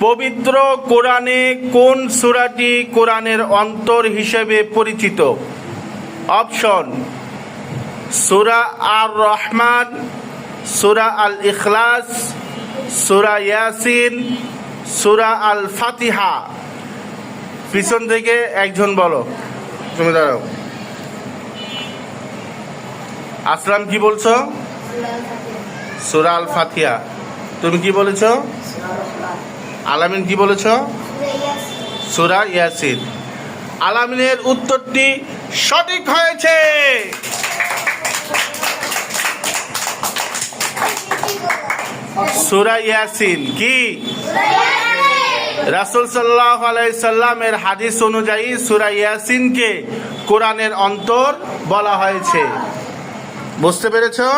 পবিত্র কোরআনে কোন সূরাটি কোরআনের অন্তর হিসেবে পরিচিত? অপশন: সূরা আর রহমান, সূরা আল ইখলাস, সূরা ইয়াসিন, সূরা আল ফাতিহা। পিছন থেকে একজন বলো। তুমি দাঁড়াও। আসলাম কি বলছো? সূরা আল ফাতিহা। তুমি কি বলেছো? আলামিন কি বলেছো? সূরা ইয়াসিন। আলামিনের উত্তরটি সঠিক হয়েছে। সূরা ইয়াসিন কি? রাসূল সাল্লাল্লাহু আলাইহি সাল্লামের হাদিস অনুযায়ী সূরা ইয়াসিনকে কোরআনের অন্তর বলা হয়েছে। বুঝতে পেরেছো?